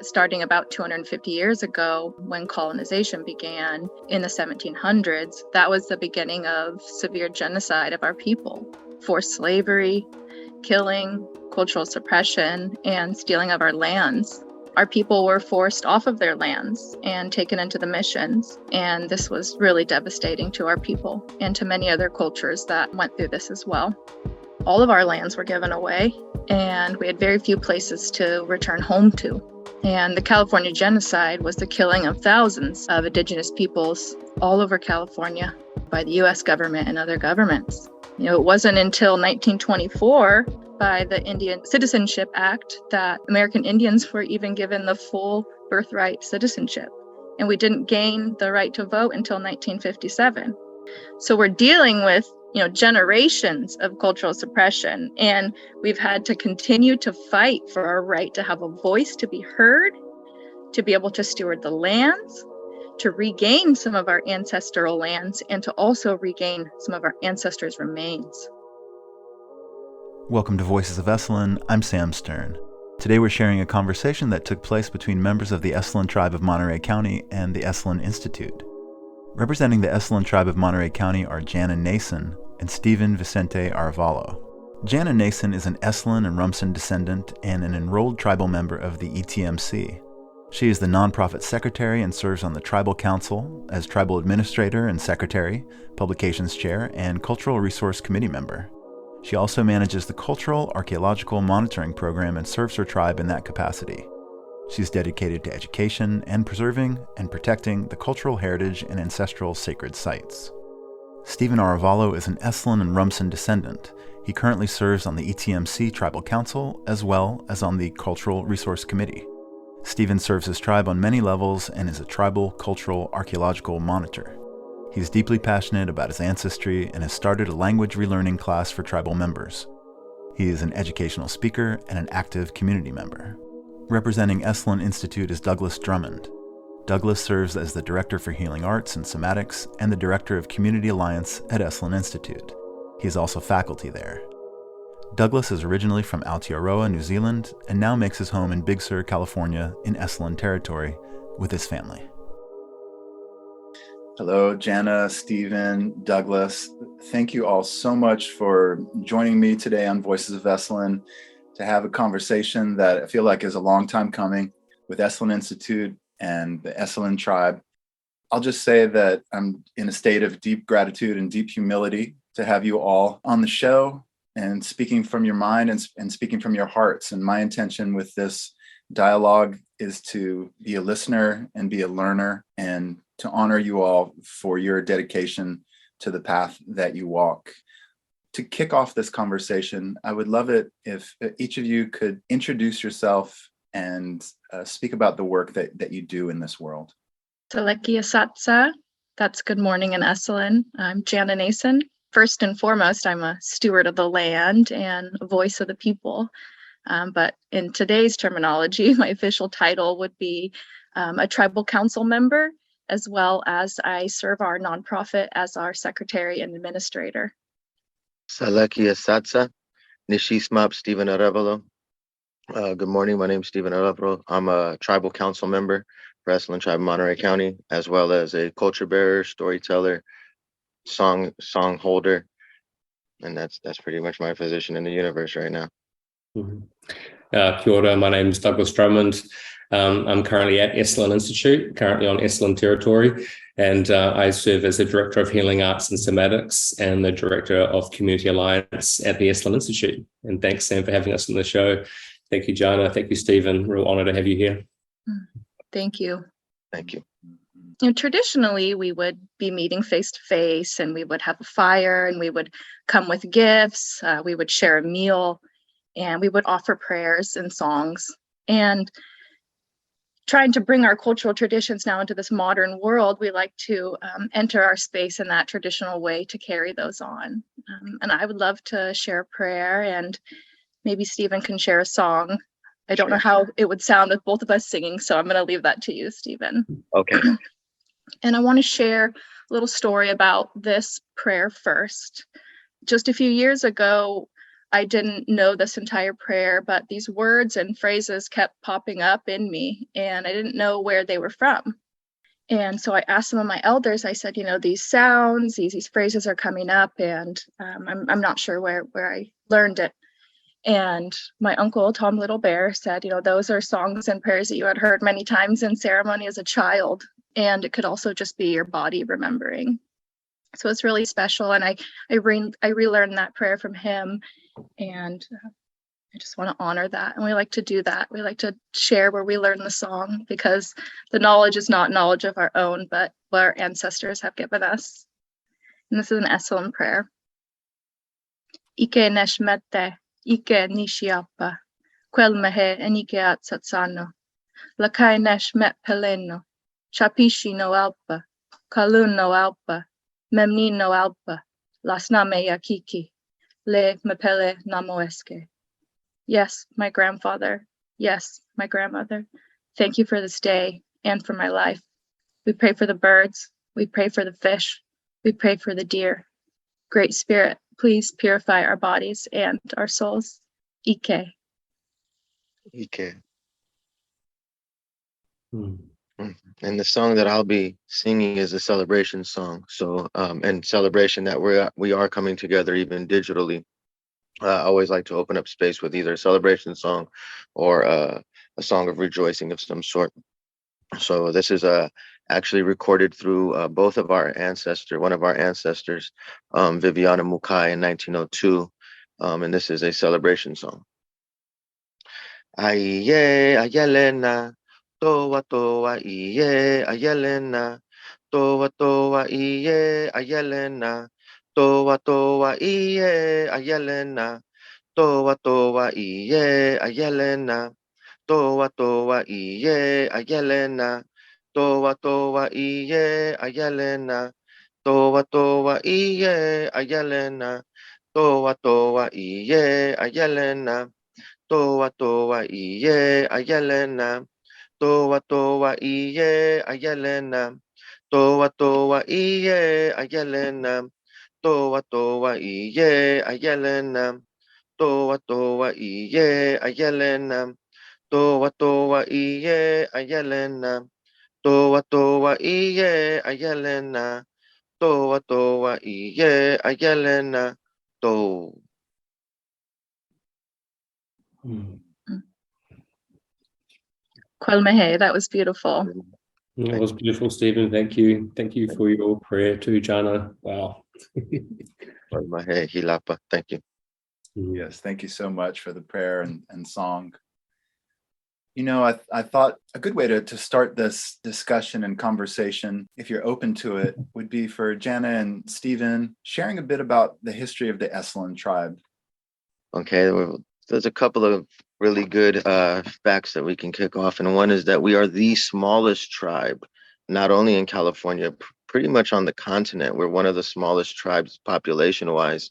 starting about 250 years ago when colonization began in the 1700s. That was the beginning of severe genocide of our people, forced slavery, killing, cultural suppression, and stealing of our lands. Our people were forced off of their lands and taken into the missions, and this was really devastating to our people and to many other cultures that went through this as well. All of our lands were given away, and we had very few places to return home to. And the California genocide was the killing of thousands of indigenous peoples all over California by the U.S. government and other governments. It wasn't until 1924 by the Indian Citizenship Act that American Indians were even given the full birthright citizenship. And we didn't gain the right to vote until 1957. So we're dealing with generations of cultural suppression, and we've had to continue to fight for our right to have a voice, to be heard, to be able to steward the lands, to regain some of our ancestral lands, and to also regain some of our ancestors' remains. Welcome to Voices of Esselen. I'm Sam Stern. Today we're sharing a conversation that took place between members of the Esalen tribe of Monterey County and the Esalen Institute. Representing the Esalen tribe of Monterey County are Jana Nason and Vicente Arevalo. Jana Nason is an Esselen and Rumsen descendant and an enrolled tribal member of the ETMC. She is the nonprofit secretary and serves on the Tribal Council as tribal administrator and secretary, publications chair, and cultural resource committee member. She also manages the Cultural Archeological Monitoring program and serves her tribe in that capacity. She's dedicated to education and preserving and protecting the cultural heritage and ancestral sacred sites. Stephen Arevalo is an Esselen and Rumsen descendant. He currently serves on the ETMC Tribal Council as well as on the Cultural Resource Committee. Stephen serves his tribe on many levels and is a tribal cultural archaeological monitor. He's deeply passionate about his ancestry and has started a language relearning class for tribal members. He is an educational speaker and an active community member. Representing Esalen Institute is Douglas Drummond. Douglas serves as the Director for Healing Arts and Somatics and the Director of Community Alliance at Esalen Institute. He is also faculty there. Douglas is originally from Aotearoa, New Zealand, and now makes his home in Big Sur, California, in Esselen territory, with his family. Hello, Jana, Stephen, Douglas. Thank you all so much for joining me today on Voices of Esselen to have a conversation that I feel like is a long time coming with Esalen Institute and the Esalen tribe. I'll just say that I'm in a state of deep gratitude and deep humility to have you all on the show and speaking from your mind and speaking from your hearts. And my intention with this dialogue is to be a listener and be a learner and to honor you all for your dedication to the path that you walk. To kick off this conversation, I would love it if each of you could introduce yourself and speak about the work that you do in this world. Telekia Satsa, that's good morning in Esselen. I'm Jana Nason. First and foremost, I'm a steward of the land and a voice of the people. But in today's terminology, my official title would be a tribal council member, as well as I serve our nonprofit as our secretary and administrator. Salakia Satsa, Nishismap Stephen Arevalo. Good morning, my name is Stephen Arevalo. I'm a tribal council member for Esalen Tribe, Monterey County, as well as a culture bearer, storyteller, song holder, and that's pretty much my position in the universe right now. Kia ora, my name is Douglas Drummond. I'm currently at Esalen Institute, currently on Esselen territory, and I serve as the Director of Healing Arts and Somatics and the Director of Community Alliance at the Esalen Institute. And thanks, Sam, for having us on the show. Thank you, Jana. Thank you, Stephen. Real honor to have you here. Thank you. Thank you. Traditionally, we would be meeting face to face, and we would have a fire, and we would come with gifts. We would share a meal, and we would offer prayers and songs. And trying to bring our cultural traditions now into this modern world, we like to enter our space in that traditional way to carry those on. And I would love to share a prayer, and maybe Stephen can share a song. I don't know how it would sound with both of us singing, so I'm going to leave that to you, Stephen. Okay. And I want to share a little story about this prayer first. Just a few years ago, I didn't know this entire prayer, but these words and phrases kept popping up in me, and I didn't know where they were from. And so I asked some of my elders, I said, these sounds, these phrases are coming up, and I'm not sure where I learned it. And my uncle, Tom Little Bear, said, those are songs and prayers that you had heard many times in ceremony as a child. And it could also just be your body remembering. So it's really special. And I relearned that prayer from him. And I just want to honor that. And we like to do that. We like to share where we learn the song, because the knowledge is not knowledge of our own, but what our ancestors have given us. And this is an Esselen prayer. Ike neshmete, Ike nishiapa, quelmehe enike atsatsano, lakai neshmet peleno, chapishi no alpa, kalun no alpa, memni no alpa, lasname yakiki, le mepele namoeske. Yes, my grandfather. Yes, my grandmother. Thank you for this day and for my life. We pray for the birds. We pray for the fish. We pray for the deer. Great Spirit, please purify our bodies and our souls. Ike. Ike. And the song that I'll be singing is a celebration song. So, and celebration that we are coming together even digitally. I always like to open up space with either a celebration song or a song of rejoicing of some sort. So this is actually recorded through both of our one of our ancestors, Viviana Mukai in 1902. And this is a celebration song. Aiye ayelena, toa toa iye ayelena, toa toa iye ayelena, toa toa iye ayelena, toa toa iye ayelena, toa toa iye ayelena, toa toa iye ayelena, toa toa iye ayelena, toa toa iye ayelena, toa toa iye ayelena, toa toa iye ayelena, toa toa iye ayelena, toa toa iye ayelena, toa toa iye ayelena, toa toa iye ayelena, toa toa iye ayelena, toa toa iye ayelena, to. Kwelmehe, that was beautiful. It was beautiful, Stephen. Thank you. Thank you for your prayer too, Jana. Wow. Hilapa. Thank you. Yes, thank you so much for the prayer and song. I thought a good way to start this discussion and conversation, if you're open to it, would be for Jana and Stephen sharing a bit about the history of the Esselen tribe. Okay, well, there's a couple of really good facts that we can kick off. And one is that we are the smallest tribe, not only in California, pretty much on the continent. We're one of the smallest tribes population-wise.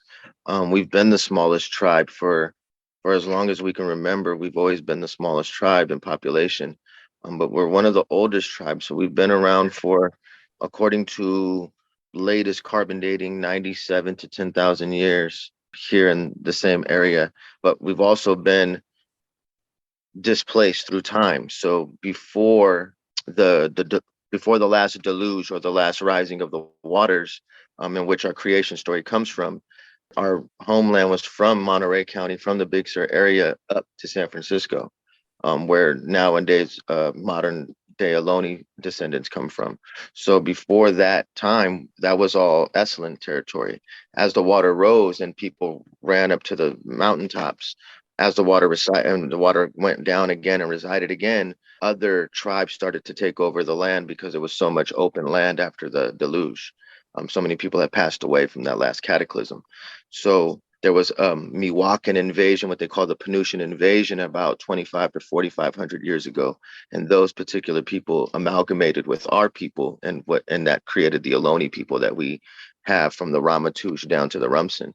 We've been the smallest tribe for as long as we can remember. We've always been the smallest tribe in population, but we're one of the oldest tribes. So we've been around for, according to latest carbon dating, 97 to 10,000 years here in the same area. But we've also been displaced through time. So before the last deluge, or the last rising of the waters, in which our creation story comes from, our homeland was from Monterey County, from the Big Sur area up to San Francisco, where nowadays modern day Ohlone descendants come from. So before that time, that was all Esselen territory. As the water rose and people ran up to the mountaintops, as the water and the water went down again and resided again, other tribes started to take over the land because it was so much open land after the deluge. So many people had passed away from that last cataclysm. So there was Miwakan invasion, what they call the Penutian invasion, about 25 to 4,500 years ago. And those particular people amalgamated with our people, and that created the Ohlone people that we have from the Ramaytush down to the Rumsen.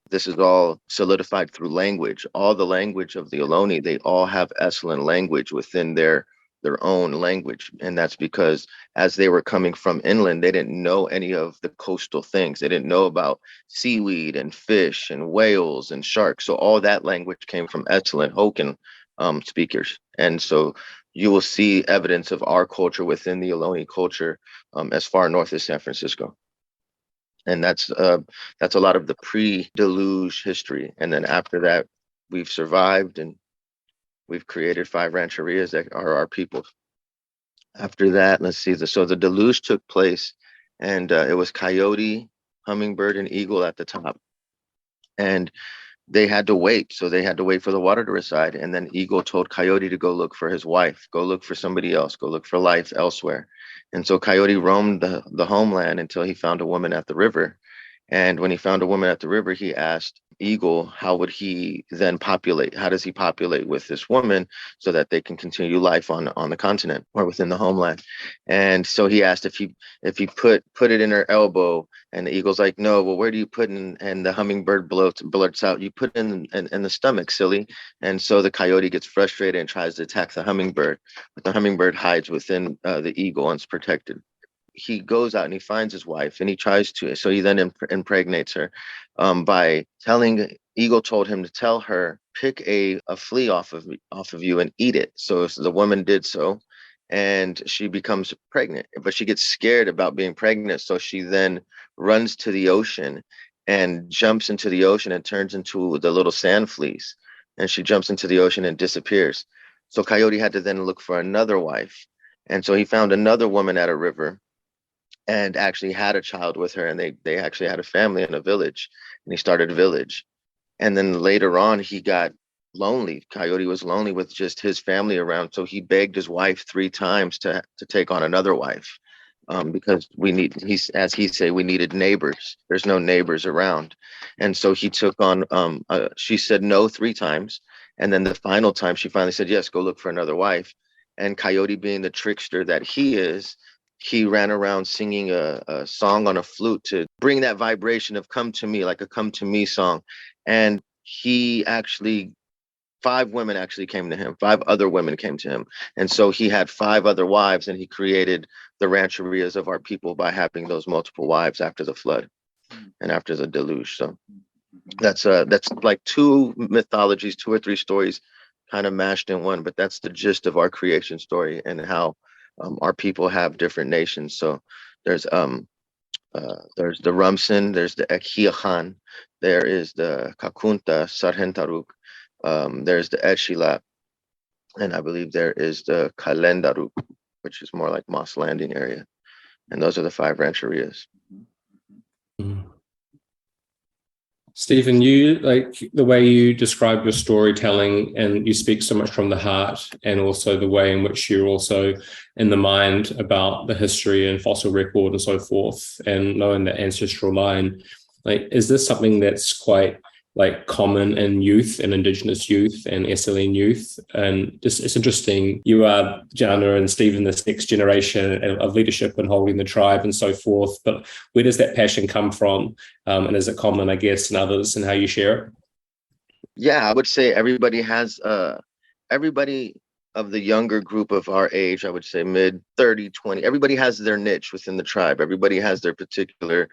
This is all solidified through language. All the language of the Ohlone, they all have Esselen language within their their own language. And that's because as they were coming from inland, they didn't know any of the coastal things. They didn't know about seaweed and fish and whales and sharks. So all that language came from Esselen Hokan speakers. And so you will see evidence of our culture within the Ohlone culture as far north as San Francisco. And that's a lot of the pre-deluge history. And then after that, we've survived and we've created 5 rancherias that are our people. After that, let's see. So the deluge took place, and it was coyote, hummingbird, and eagle at the top. And they had to wait. So they had to wait for the water to recede. And then eagle told coyote to go look for his wife, go look for somebody else, go look for life elsewhere. And so coyote roamed the homeland until he found a woman at the river. And when he found a woman at the river, he asked eagle, how would he then populate? How does he populate with this woman so that they can continue life on the continent or within the homeland? And so he asked if he put it in her elbow, and the eagle's like, no. Well, where do you put it? And the hummingbird blurts out, you put it in the stomach, silly. And so the coyote gets frustrated and tries to attack the hummingbird, but the hummingbird hides within the eagle and is protected. He goes out and he finds his wife and he tries to, so he then impregnates her by telling, eagle told him to tell her, pick a flea off of you and eat it. So the woman did so, and she becomes pregnant, but she gets scared about being pregnant. So she then runs to the ocean and jumps into the ocean and turns into the little sand fleas. And she jumps into the ocean and disappears. So coyote had to then look for another wife. And so he found another woman at a river and actually had a child with her, and they actually had a family in a village, and he started a village. And then later on, he got lonely. Coyote was lonely with just his family around, so he begged his wife 3 times to take on another wife, because we needed neighbors. There's no neighbors around. And so he took on, she said no 3 times, and then the final time she finally said yes, go look for another wife. And Coyote, being the trickster that he is, he ran around singing a song on a flute to bring that vibration of come to me, like a come to me song. And he actually, 5 women actually came to him, 5 other women came to him. And so he had 5 other wives, and he created the rancherias of our people by having those multiple wives after the flood and after the deluge. So that's like 2 mythologies, 2 or 3 stories kind of mashed in one, but that's the gist of our creation story and how our people have different nations. So there's the Rumsen, there's the Ekhiachan, there is the Kakunta, Sarhentaruk, there's the Eshila, and I believe there is the Kalendaruk, which is more like Moss Landing area. And those are the 5 rancherias. Mm. Stephen, you, like the way you describe your storytelling, and you speak so much from the heart, and also the way in which you're also in the mind about the history and fossil record and so forth, and knowing the ancestral line. Like, is this something that's quite like common in youth and Indigenous youth and Esselen youth? And just, it's interesting, you are, Jana and Stephen, this next generation of leadership and holding the tribe and so forth, but where does that passion come from? And is it common, I guess, in others and how you share it? Yeah, I would say everybody of the younger group of our age, I would say mid 30, 20, everybody has their niche within the tribe. Everybody has their particular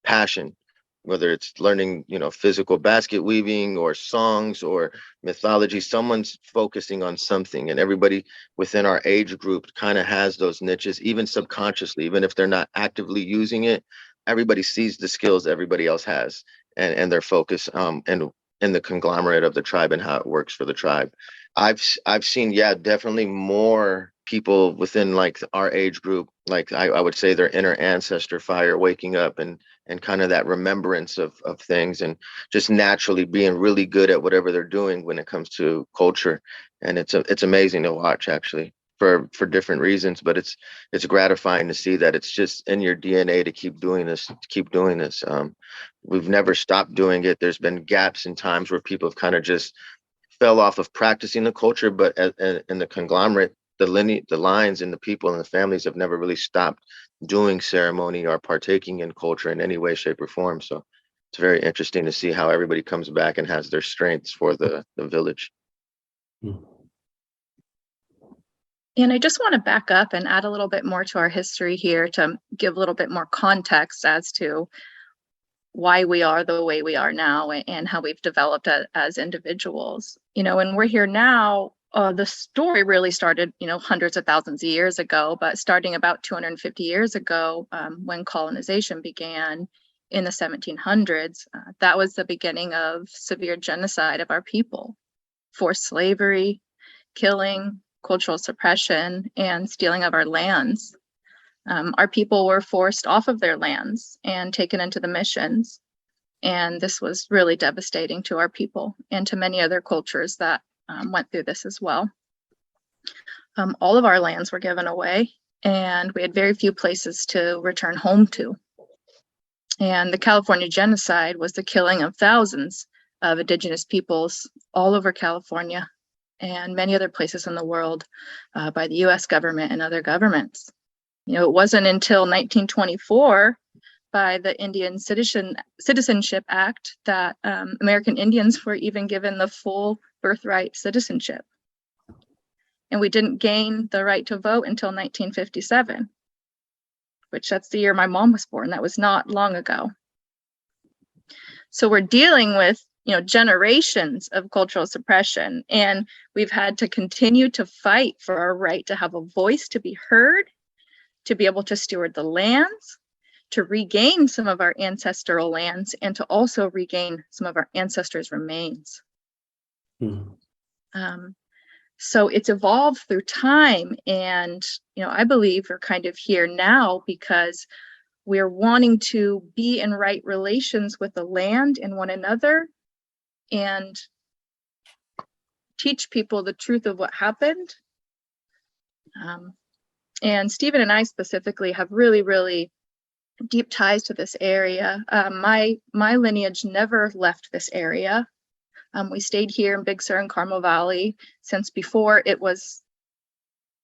passion, whether it's learning, physical basket weaving or songs or mythology. Someone's focusing on something, and everybody within our age group kind of has those niches, even subconsciously, even if they're not actively using it. Everybody sees the skills everybody else has, and their focus and in the conglomerate of the tribe and how it works for the tribe. I've seen, yeah, definitely more people within like our age group, like I would say their inner ancestor fire waking up and kind of that remembrance of things, and just naturally being really good at whatever they're doing when it comes to culture. And it's amazing to watch, actually, for different reasons, but it's gratifying to see that it's just in your DNA to keep doing this, we've never stopped doing it. There's been gaps in times where people have kind of just fell off of practicing the culture, but in the conglomerate, the lines and the people and the families have never really stopped doing ceremony or partaking in culture in any way, shape, or form. So it's very interesting to see how everybody comes back and has their strengths for the village. And I just want to back up and add a little bit more to our history here to give a little bit more context as to why we are the way we are now and how we've developed as individuals. And we're here now. The story really started, hundreds of thousands of years ago, but starting about 250 years ago, when colonization began in the 1700s, that was the beginning of severe genocide of our people, forced slavery, killing, cultural suppression, and stealing of our lands. Our people were forced off of their lands and taken into the missions. And this was really devastating to our people and to many other cultures that went through this as well. All of our lands were given away, and we had very few places to return home to. And the California genocide was the killing of thousands of indigenous peoples all over California and many other places in the world by the US government and other governments. It wasn't until 1924 by the Indian Citizenship Act that American Indians were even given the full birthright citizenship. And we didn't gain the right to vote until 1957, which that's the year my mom was born. That was not long ago. So we're dealing with generations of cultural suppression, and we've had to continue to fight for our right to have a voice, to be heard, to be able to steward the lands, to regain some of our ancestral lands, and to also regain some of our ancestors' remains. So it's evolved through time, and I believe we're kind of here now because we're wanting to be in right relations with the land and one another, and teach people the truth of what happened. And Stephen and I specifically have really, really deep ties to this area. My lineage never left this area. We stayed here in Big Sur and Carmel Valley since before it was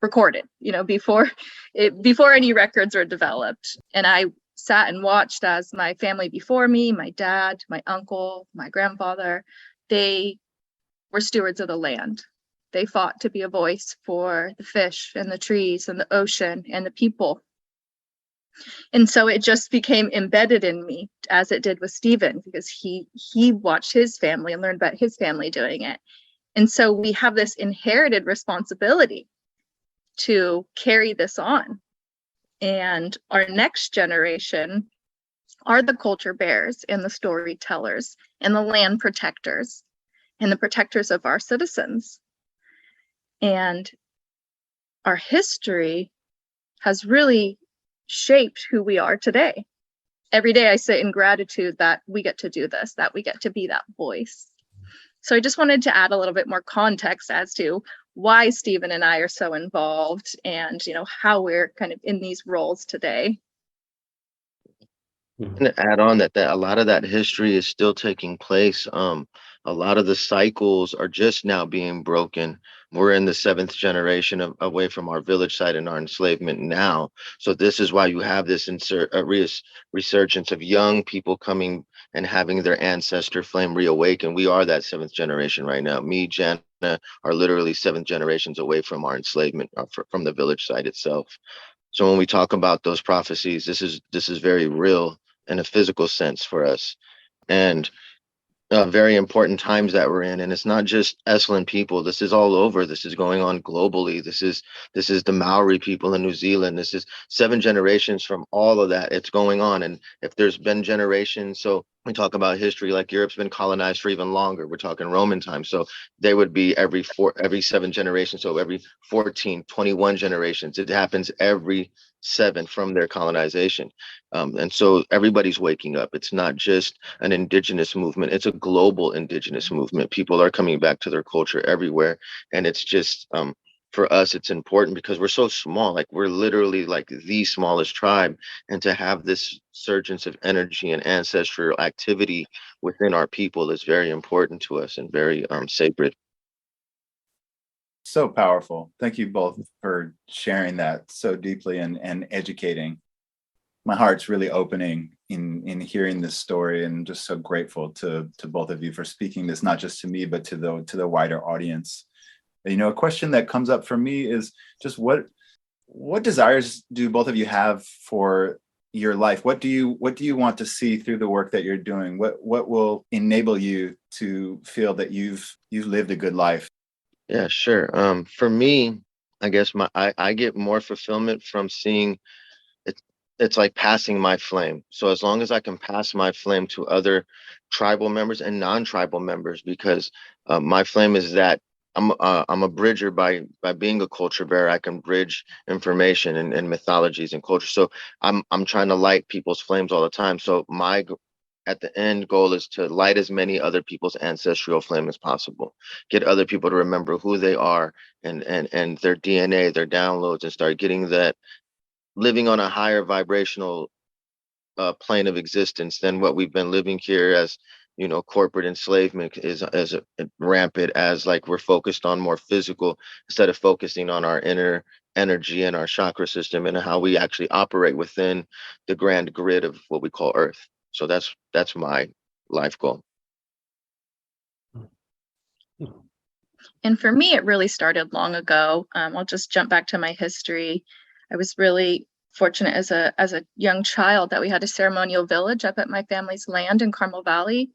recorded, before any records were developed. And I sat and watched as my family before me, my dad, my uncle, my grandfather, they were stewards of the land. They fought to be a voice for the fish and the trees and the ocean and the people. And so it just became embedded in me, as it did with Stephen, because he watched his family and learned about his family doing it. And so we have this inherited responsibility to carry this on. And our next generation are the culture bearers and the storytellers and the land protectors and the protectors of our citizens. And our history has really shaped who we are today. Every day I sit in gratitude that we get to do this, that we get to be that voice. So I just wanted to add a little bit more context as to why Stephen and I are so involved and how we're kind of in these roles today. To add on that a lot of that history is still taking place. A lot of the cycles are just now being broken. We're in the 7th generation away from our village site and our enslavement now. So this is why you have this resurgence of young people coming and having their ancestor flame reawaken. We are that 7th generation right now. Me, Jana, are literally 7th generations away from our enslavement, from the village site itself. So when we talk about those prophecies, this is very real in a physical sense for us, and very important times that we're in. And it's not just Esselen people. This is all over. This is going on globally. This is the Maori people in New Zealand. This is 7 generations from all of that. It's going on. And if there's been generations, so we talk about history, like Europe's been colonized for even longer. We're talking Roman times. So they would be every 7 generations. So every 14, 21 generations. It happens every 7 from their colonization. And so everybody's waking up. It's not just an indigenous movement. It's a global indigenous movement. People are coming back to their culture everywhere. And it's just, for us, it's important because we're so small. Like, we're literally like the smallest tribe. And to have this surgence of energy and ancestral activity within our people is very important to us and very sacred. So powerful. Thank you both for sharing that so deeply and educating. My heart's really opening in hearing this story, and just so grateful to both of you for speaking this, not just to me, but to the wider audience. A question that comes up for me is just what desires do both of you have for your life? What do you want to see through the work that you're doing? What will enable you to feel that you've lived a good life? Yeah, sure. For me, I guess I get more fulfillment from seeing it. It's like passing my flame. So as long as I can pass my flame to other tribal members and non-tribal members, because my flame is that I'm a bridger by being a culture bearer. I can bridge information and mythologies and culture. So I'm trying to light people's flames all the time. So at the end goal is to light as many other people's ancestral flame as possible. Get other people to remember who they are and their DNA, their downloads, and start getting that living on a higher vibrational plane of existence than what we've been living here as corporate enslavement is as rampant as like we're focused on more physical instead of focusing on our inner energy and our chakra system and how we actually operate within the grand grid of what we call Earth. So that's my life goal. And for me, it really started long ago. I'll just jump back to my history. I was really fortunate as a young child that we had a ceremonial village up at my family's land in Carmel Valley,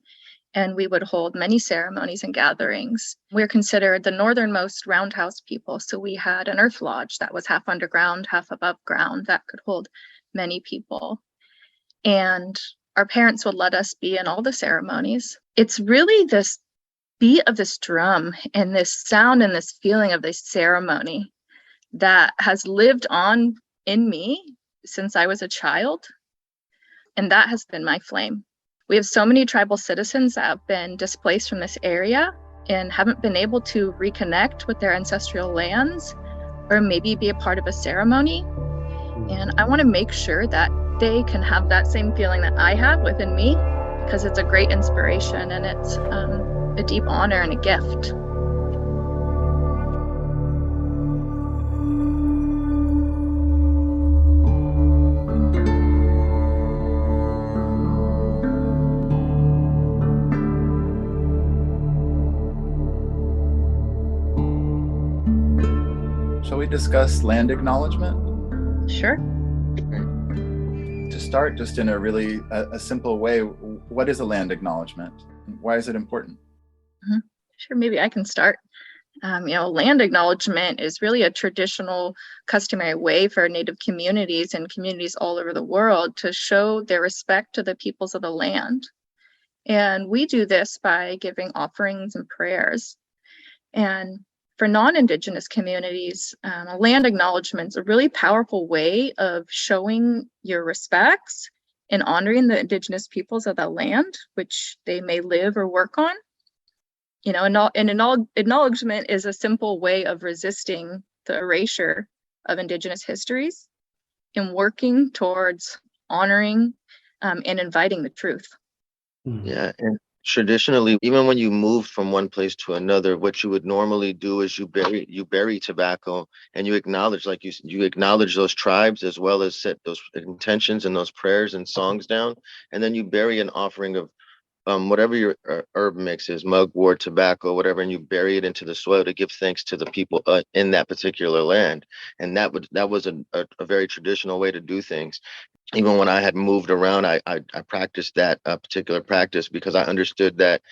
and we would hold many ceremonies and gatherings. We're considered the northernmost roundhouse people, so we had an earth lodge that was half underground, half above ground that could hold many people. And our parents would let us be in all the ceremonies. It's really this beat of this drum and this sound and this feeling of this ceremony that has lived on in me since I was a child. And that has been my flame. We have so many tribal citizens that have been displaced from this area and haven't been able to reconnect with their ancestral lands or maybe be a part of a ceremony. And I want to make sure that they can have that same feeling that I have within me, because it's a great inspiration and it's a deep honor and a gift. Shall we discuss land acknowledgement? Sure. To start, just in a really a simple way, what is a land acknowledgement? Why is it important? Sure, maybe I can start. Land acknowledgement is really a traditional, customary way for Native communities and communities all over the world to show their respect to the peoples of the land. And we do this by giving offerings and prayers. And for non-Indigenous communities, a land acknowledgement is a really powerful way of showing your respects and honoring the Indigenous peoples of the land, which they may live or work on. Acknowledgement is a simple way of resisting the erasure of Indigenous histories and working towards honoring and inviting the truth. Yeah, and traditionally, even when you moved from one place to another, what you would normally do is you bury tobacco and you acknowledge, like you acknowledge those tribes as well as set those intentions and those prayers and songs down, and then you bury an offering of whatever your herb mix is, mugwort, tobacco, whatever, and you bury it into the soil to give thanks to the people in that particular land. And that was a very traditional way to do things. Even when I had moved around, I practiced that particular practice because I understood that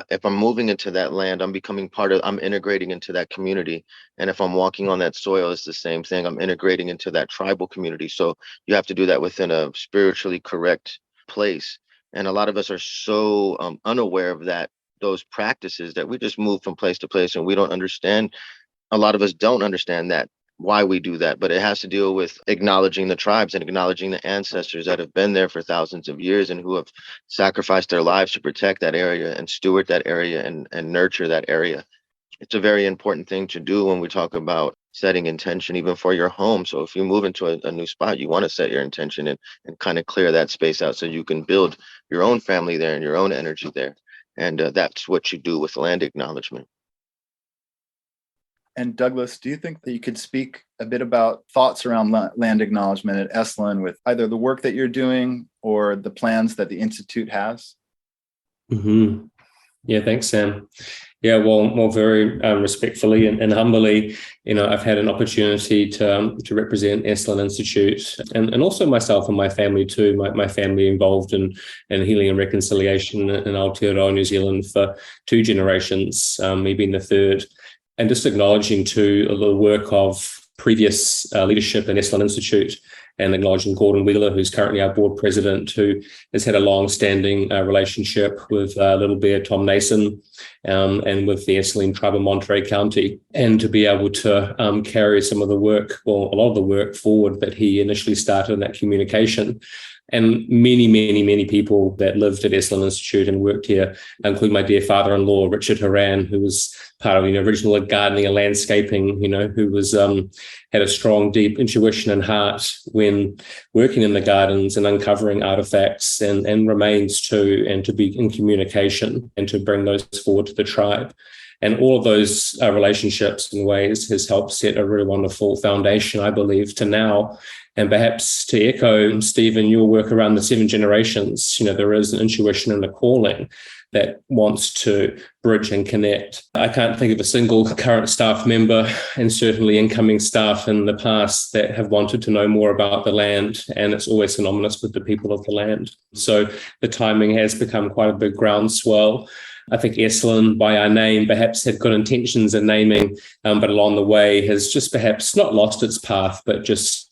if I'm moving into that land, I'm integrating into that community. And if I'm walking on that soil, it's the same thing. I'm integrating into that tribal community. So you have to do that within a spiritually correct place. And a lot of us are so unaware of those practices that we just move from place to place and we don't understand. A lot of us don't understand that, why we do that, but it has to deal with acknowledging the tribes and acknowledging the ancestors that have been there for thousands of years and who have sacrificed their lives to protect that area and steward that area and nurture that area. It's a very important thing to do when we talk about setting intention, even for your home. So if you move into a new spot, you want to set your intention and kind of clear that space out so you can build your own family there and your own energy there. And that's what you do with land acknowledgement. And Douglas, do you think that you could speak a bit about thoughts around land acknowledgement at Esselen with either the work that you're doing or the plans that the Institute has? Mm-hmm. Yeah, thanks, Sam. Yeah, well, very respectfully and humbly, I've had an opportunity to represent Esalen Institute and also myself and my family too. My family involved in healing and reconciliation in Aotearoa, New Zealand for 2 generations, me being the third, and just acknowledging too the work of previous leadership in Esalen Institute, and acknowledging Gordon Wheeler, who's currently our board president, who has had a long-standing relationship with Little Bear Tom Nason and with the Esalen tribe of Monterey County, and to be able to carry some of the work, well, a lot of the work forward that he initially started in that communication. And many people that lived at Esalen Institute and worked here, including my dear father-in-law, Richard Horan, who was part of the original gardening and landscaping, who was had a strong, deep intuition and heart when working in the gardens and uncovering artifacts and remains too, and to be in communication and to bring those forward to the tribe. And all of those relationships and ways has helped set a really wonderful foundation, I believe, to now. And perhaps to echo, Stephen, your work around the 7 generations, there is an intuition and a calling that wants to bridge and connect. I can't think of a single current staff member, and certainly incoming staff in the past, that have wanted to know more about the land, and it's always synonymous with the people of the land. So the timing has become quite a big groundswell. I think Esselen, by our name, perhaps had good intentions in naming, but along the way has just perhaps not lost its path, but just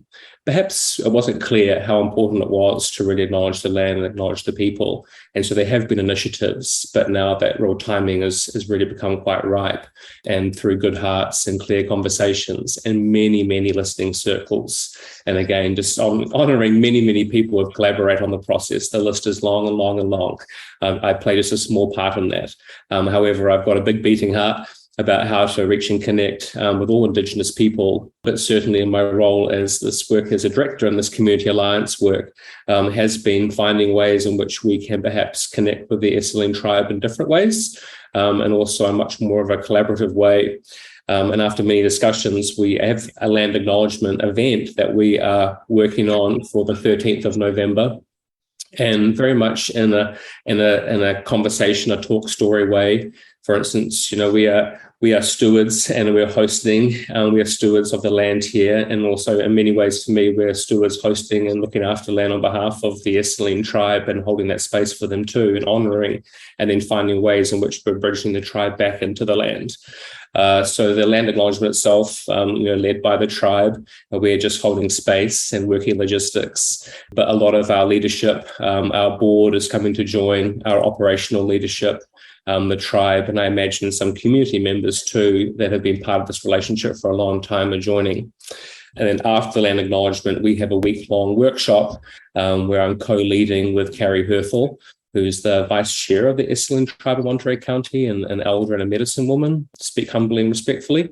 perhaps it wasn't clear how important it was to really acknowledge the land and acknowledge the people. And so there have been initiatives, but now that real timing has really become quite ripe. And through good hearts and clear conversations and many listening circles. And again, just honouring many people who have collaborated on the process. The list is long and long. I play just a small part in that. However, I've got a big beating heart about how to reach and connect with all Indigenous people, but certainly in my role as this work as a director in this community alliance work has been finding ways in which we can perhaps connect with the Esselen tribe in different ways, and also a much more of a collaborative way. And after many discussions, we have a land acknowledgement event that we are working on for the 13th of November. And very much in a conversation, a talk story way. For instance, we are stewards and we're hosting. We are stewards of the land here, and also in many ways, for me, we're stewards hosting and looking after land on behalf of the Esselen tribe and holding that space for them too, and honouring, and then finding ways in which we're bridging the tribe back into the land. So the land acknowledgement itself, led by the tribe, we're just holding space and working logistics. But a lot of our leadership, our board is coming to join, our operational leadership, the tribe, and I imagine some community members too that have been part of this relationship for a long time are joining. And then after the land acknowledgement, we have a week-long workshop where I'm co-leading with Carrie Herthel, who's the vice chair of the Esselen tribe of Monterey County and an elder and a medicine woman, speak humbly and respectfully,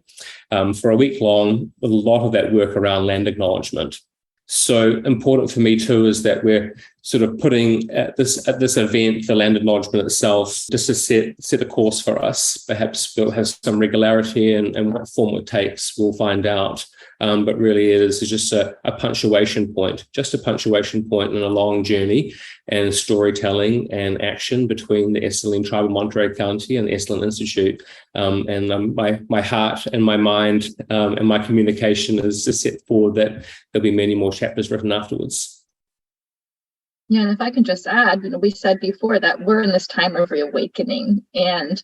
for a week long, with a lot of that work around land acknowledgement. So important for me too is that we're sort of putting at this event, the land acknowledgement itself, just to set a course for us. Perhaps we'll have some regularity and what form it takes, we'll find out. But really it is just a punctuation point, in a long journey and storytelling and action between the Esselen tribe of Monterey County and the Esalen Institute. And my heart and my mind and my communication is to set forward that there'll be many more chapters written afterwards. Yeah, and if I can just add, we said before that we're in this time of reawakening, and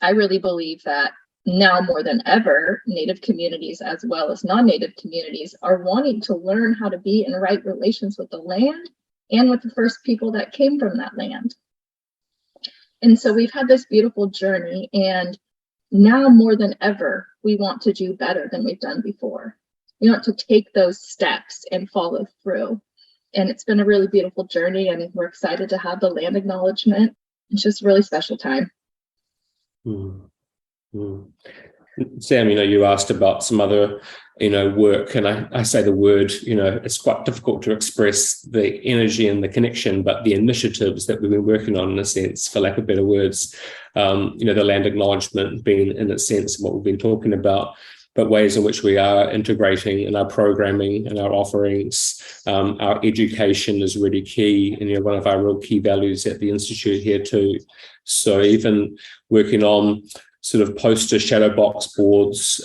I really believe that now more than ever, Native communities as well as non-Native communities are wanting to learn how to be in right relations with the land and with the first people that came from that land. And so we've had this beautiful journey, and now more than ever, we want to do better than we've done before. We want to take those steps and follow through. And it's been a really beautiful journey, and we're excited to have the land acknowledgement. It's just a really special time. Sam, you asked about some other, work, and I say the word, it's quite difficult to express the energy and the connection, but the initiatives that we've been working on, in a sense, for lack of better words, the land acknowledgement being, in a sense, what we've been talking about, but ways in which we are integrating in our programming and our offerings. Our education is really key, and one of our real key values at the Institute here too. So even working on sort of poster shadow box boards,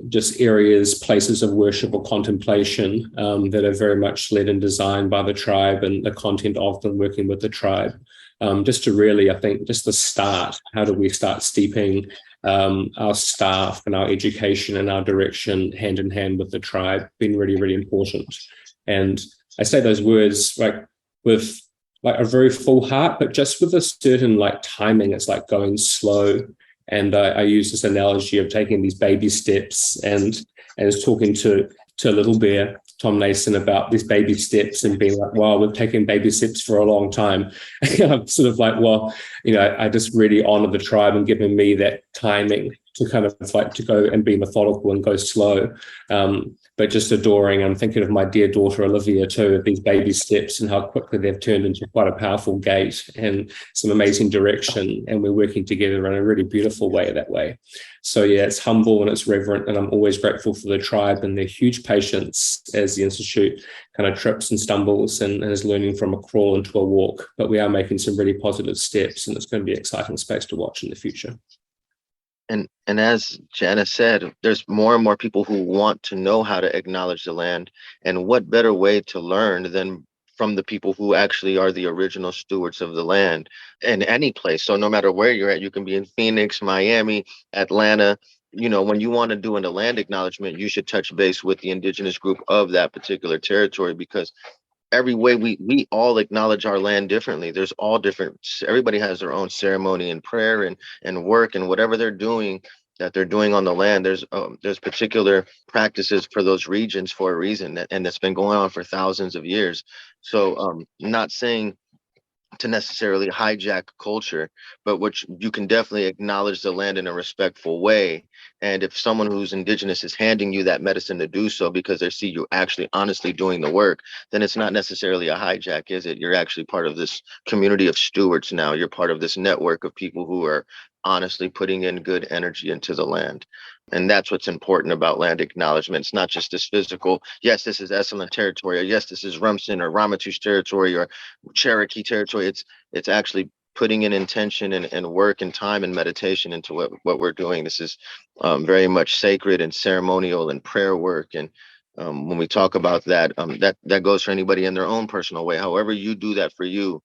just areas, places of worship or contemplation that are very much led and designed by the tribe, and the content of them working with the tribe. Just to really, I think, just the start, how do we start steeping our staff and our education and our direction hand in hand with the tribe, been really, really important. And I say those words like with like a very full heart, but just with a certain like timing. It's like going slow. And I use this analogy of taking these baby steps, and I was talking to Little Bear, Tom Nason, about these baby steps and being like, wow, we've taken baby steps for a long time. I'm sort of like, well, I just really honor the tribe and giving me that timing to kind of like to go and be methodical and go slow. But just adoring. I'm thinking of my dear daughter, Olivia, too, of these baby steps and how quickly they've turned into quite a powerful gait and some amazing direction. And we're working together in a really beautiful way that way. So, yeah, it's humble and it's reverent. And I'm always grateful for the tribe and their huge patience as the Institute kind of trips and stumbles and is learning from a crawl into a walk. But we are making some really positive steps, and it's going to be an exciting space to watch in the future. And as Jana said, there's more and more people who want to know how to acknowledge the land. And what better way to learn than from the people who actually are the original stewards of the land in any place. So no matter where you're at, you can be in Phoenix, Miami, Atlanta. When you want to do a land acknowledgement, you should touch base with the indigenous group of that particular territory, because every way we all acknowledge our land differently. There's all different, everybody has their own ceremony and prayer and work and whatever they're doing on the land. There's particular practices for those regions for a reason, and that's been going on for thousands of years. So not saying to necessarily hijack culture, but which you can definitely acknowledge the land in a respectful way. And if someone who's indigenous is handing you that medicine to do so because they see you actually honestly doing the work, then it's not necessarily a hijack, is it? You're actually part of this community of stewards now. You're part of this network of people who are honestly putting in good energy into the land. And that's what's important about land acknowledgement. It's not just this physical, yes, this is Esselen territory, or yes, this is Rumsen or Ramaytush territory or Cherokee territory. It's actually putting in intention and work and time and meditation into what we're doing. This is very much sacred and ceremonial and prayer work. And when we talk about that, that goes for anybody in their own personal way. However you do that for you,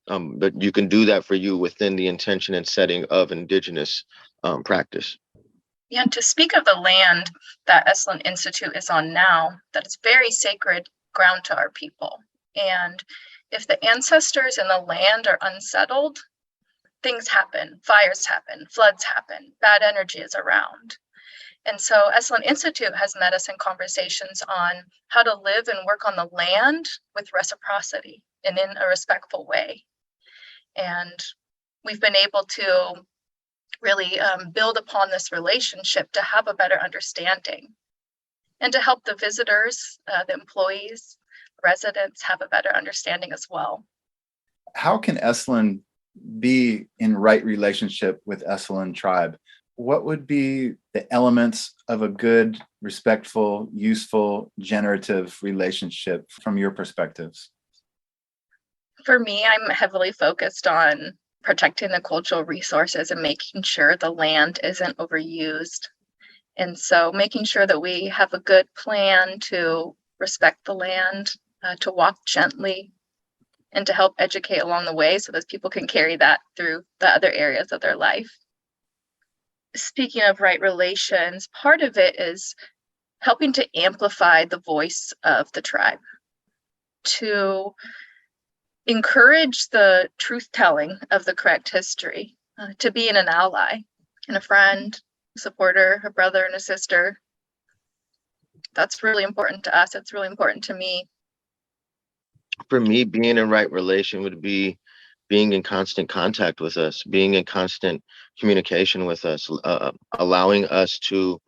but you can do that for you within the intention and setting of indigenous practice. Yeah, and to speak of the land that Esalen Institute is on now, that is very sacred ground to our people. And if the ancestors in the land are unsettled, things happen, fires happen, floods happen, bad energy is around. And so Esalen Institute has met us in conversations on how to live and work on the land with reciprocity and in a respectful way. And we've been able to really build upon this relationship to have a better understanding and to help the visitors, the employees, residents have a better understanding as well. How can Esselen be in right relationship with Esselen tribe? What would be the elements of a good, respectful, useful, generative relationship from your perspectives? For me, I'm heavily focused on protecting the cultural resources and making sure the land isn't overused. And so making sure that we have a good plan to respect the land, to walk gently, and to help educate along the way so that people can carry that through the other areas of their life. Speaking of right relations, part of it is helping to amplify the voice of the tribe, to encourage the truth-telling of the correct history, to being an ally and a friend, a supporter, a brother and a sister. That's really important to us. It's really important to me. For me, being in right relation would be being in constant contact with us, being in constant communication with us, allowing us to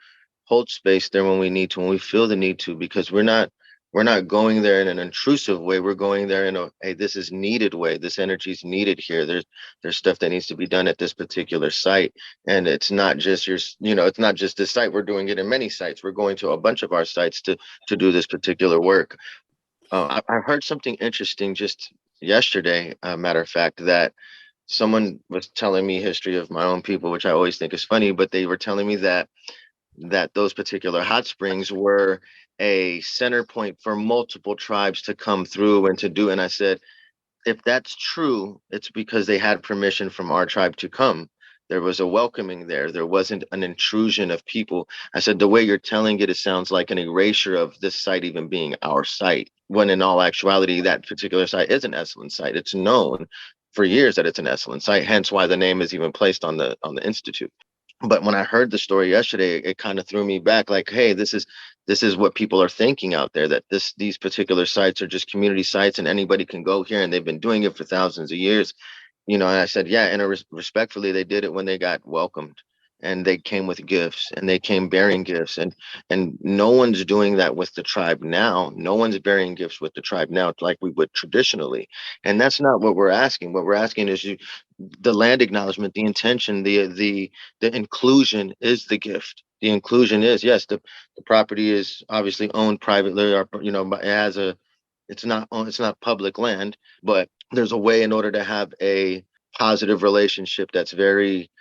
hold space there when we need to, when we feel the need to, because we're not going there in an intrusive way. We're going there in a, hey, this is needed way. This energy is needed here. There's stuff that needs to be done at this particular site. And it's not just it's not just this site. We're doing it in many sites. We're going to a bunch of our sites to do this particular work. I heard something interesting just yesterday, matter of fact, that someone was telling me history of my own people, which I always think is funny, but they were telling me that those particular hot springs were a center point for multiple tribes to come through and to do. And I said, if that's true, it's because they had permission from our tribe to come. There was a welcoming there. There wasn't an intrusion of people. I said, the way you're telling it, it sounds like an erasure of this site even being our site, when in all actuality, that particular site is an Esselen site. It's known for years that it's an Esselen site, hence why the name is even placed on the institute. But when I heard the story yesterday, it kind of threw me back, like, hey, this is what people are thinking out there, that these particular sites are just community sites and anybody can go here, and they've been doing it for thousands of years. And I said, yeah, and respectfully, they did it when they got welcomed, and they came with gifts, and they came bearing gifts, and no one's doing that with the tribe now. No one's bearing gifts with the tribe now like we would traditionally. And that's not what we're asking. What we're asking is the land acknowledgement, the intention, the inclusion is the gift. The inclusion is, yes, the property is obviously owned privately, or it has it's not public land, but there's a way in order to have a positive relationship that's very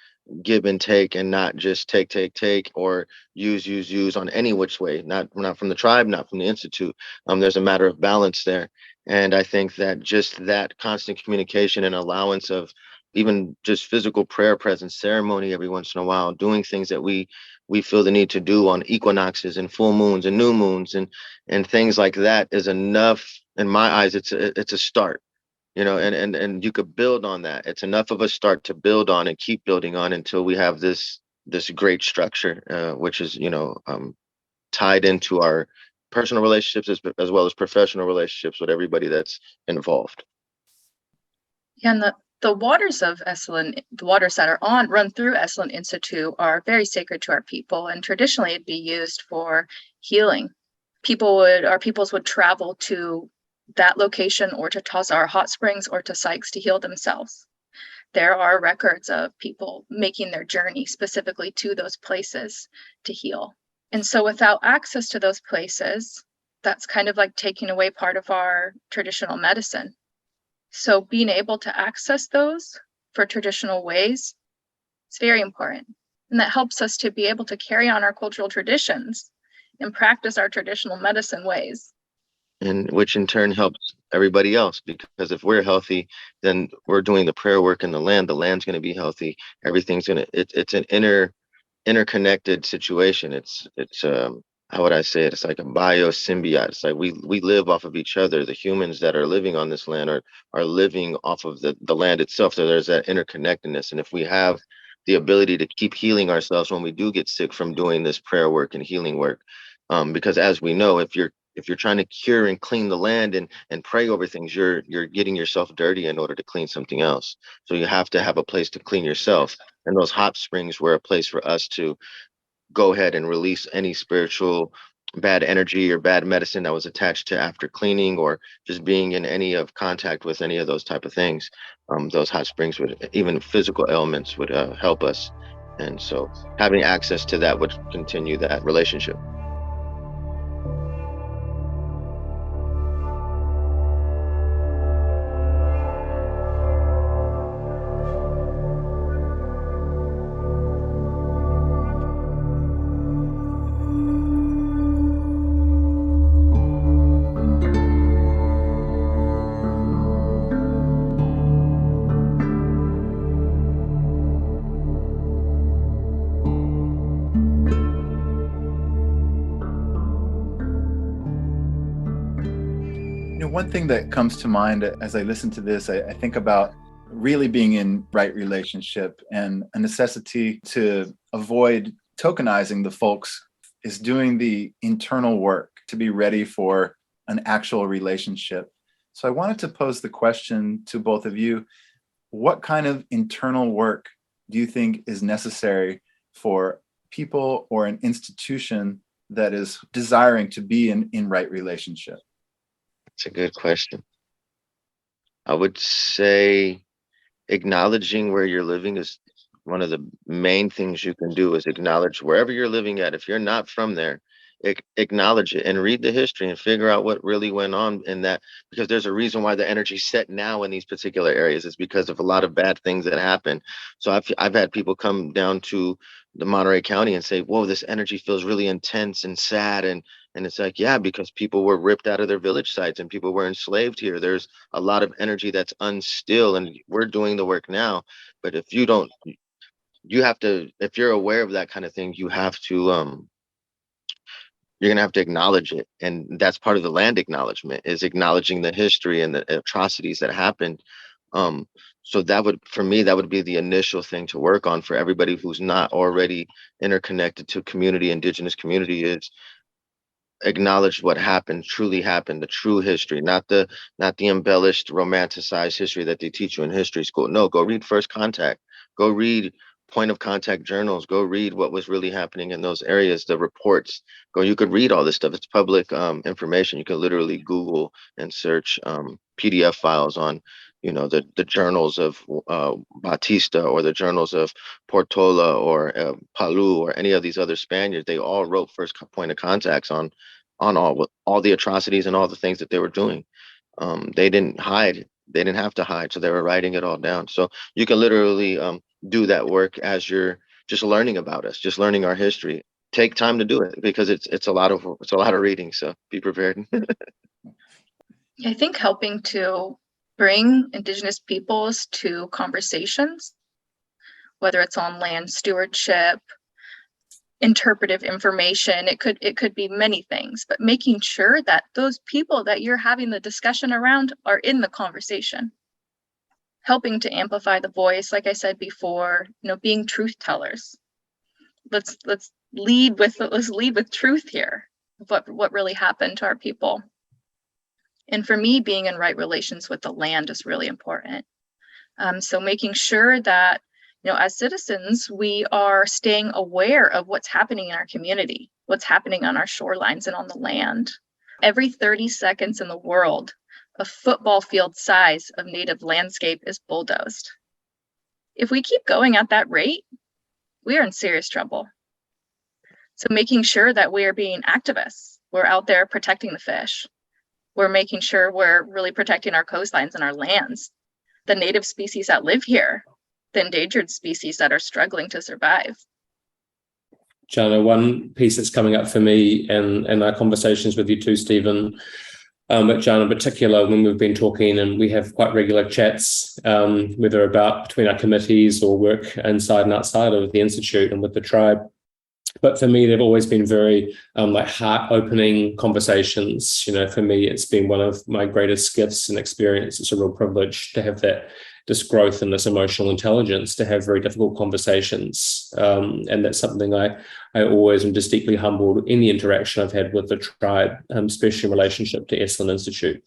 give and take, and not just take, or use on any which way, not from the tribe, not from the institute. There's a matter of balance there. And I think that just that constant communication and allowance of even just physical prayer, presence, ceremony every once in a while, doing things that we feel the need to do on equinoxes and full moons and new moons and things like that is enough. In my eyes, it's a start. And you could build on that. It's enough of a start to build on and keep building on until we have this great structure, which is tied into our personal relationships as well as professional relationships with everybody that's involved. Yeah, and the waters of Esselen, the waters that are run through Esalen Institute, are very sacred to our people, and traditionally it'd be used for healing. Our peoples would travel to that location, or to Tazar hot springs, or to Sykes to heal themselves. There are records of people making their journey specifically to those places to heal. And so without access to those places, that's kind of like taking away part of our traditional medicine. So being able to access those for traditional ways is very important. And that helps us to be able to carry on our cultural traditions and practice our traditional medicine ways. And which in turn helps everybody else, because if we're healthy, then we're doing the prayer work in the land. The land's going to be healthy. Everything's it's an interconnected situation. It's how would I say it? It's like a biosymbiote. It's like we live off of each other. The humans that are living on this land are living off of the land itself. So there's that interconnectedness. And if we have the ability to keep healing ourselves when we do get sick from doing this prayer work and healing work, because as we know, if you're trying to cure and clean the land and pray over things, you're getting yourself dirty in order to clean something else. So you have to have a place to clean yourself. And those hot springs were a place for us to go ahead and release any spiritual bad energy or bad medicine that was attached to after cleaning, or just being in any of contact with any of those type of things. Those hot springs would, even physical ailments would help us. And so having access to that would continue that relationship. One thing that comes to mind as I listen to this, I think about really being in right relationship, and a necessity to avoid tokenizing the folks is doing the internal work to be ready for an actual relationship. So I wanted to pose the question to both of you: what kind of internal work do you think is necessary for people or an institution that is desiring to be in right relationship? It's a good question. I would say acknowledging where you're living is one of the main things you can do, is acknowledge wherever you're living at. If you're not from there, acknowledge it and read the history and figure out what really went on in that, because there's a reason why the energy's set now in these particular areas. It's because of a lot of bad things that happened. So I've had people come down to the Monterey County and say, whoa, this energy feels really intense and sad. And it's like, yeah, because people were ripped out of their village sites and people were enslaved here. There's a lot of energy that's unstill, and we're doing the work now. But if you don't, you have to, if you're aware of that kind of thing, you have to, you're going to have to acknowledge it. And that's part of the land acknowledgement, is acknowledging the history and the atrocities that happened. So that would, for me, that would be the initial thing to work on for everybody who's not already interconnected to community, indigenous community, is acknowledge what happened, truly happened, the true history, not the embellished, romanticized history that they teach you in history school. No, go read First Contact, go read point of contact journals, go read what was really happening in those areas, the reports. You could read all this stuff. It's public information. You can literally Google and search PDF files on, the journals of Batista, or the journals of Portola, or Palu, or any of these other Spaniards. They all wrote first point of contacts on all the atrocities and all the things that they were doing. They didn't hide. They didn't have to hide. So they were writing it all down. So you can literally do that work as you're just learning about us, just learning our history. Take time to do it, because it's a lot of reading. So be prepared. I think helping to bring Indigenous peoples to conversations, whether it's on land stewardship, interpretive information, it could be many things, but making sure that those people that you're having the discussion around are in the conversation, helping to amplify the voice, like I said before, being truth tellers. Let's lead with truth here, what really happened to our people. And for me, being in right relations with the land is really important. So making sure that, as citizens, we are staying aware of what's happening in our community, what's happening on our shorelines and on the land. Every 30 seconds in the world, a football field size of native landscape is bulldozed. If we keep going at that rate, we are in serious trouble. So making sure that we are being activists, we're out there protecting the fish. We're making sure we're really protecting our coastlines and our lands, the native species that live here, the endangered species that are struggling to survive. Jana, one piece that's coming up for me and our conversations with you too, Stephen, but Jana in particular, when we've been talking, and we have quite regular chats, whether about between our committees or work inside and outside of the Institute and with the tribe. But for me, they've always been very heart-opening conversations. For me, it's been one of my greatest gifts and experience. It's a real privilege to have this growth and this emotional intelligence to have very difficult conversations. And that's something I always am just deeply humbled in the interaction I've had with the tribe, especially in relationship to Esalen Institute.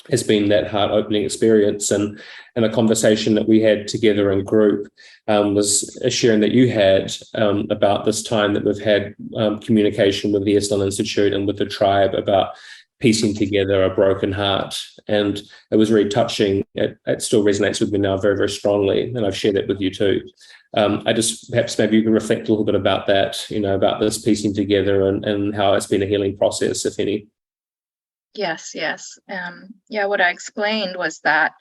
Has been that heart-opening experience, and a conversation that we had together in group was a sharing that you had about this time that we've had communication with the Esalen Institute and with the tribe about piecing together a broken heart, and it was really touching. It still resonates with me now very, very strongly, and I've shared that with you too. I just, perhaps maybe you can reflect a little bit about that, about this piecing together and how it's been a healing process, if any. Yes. What I explained was that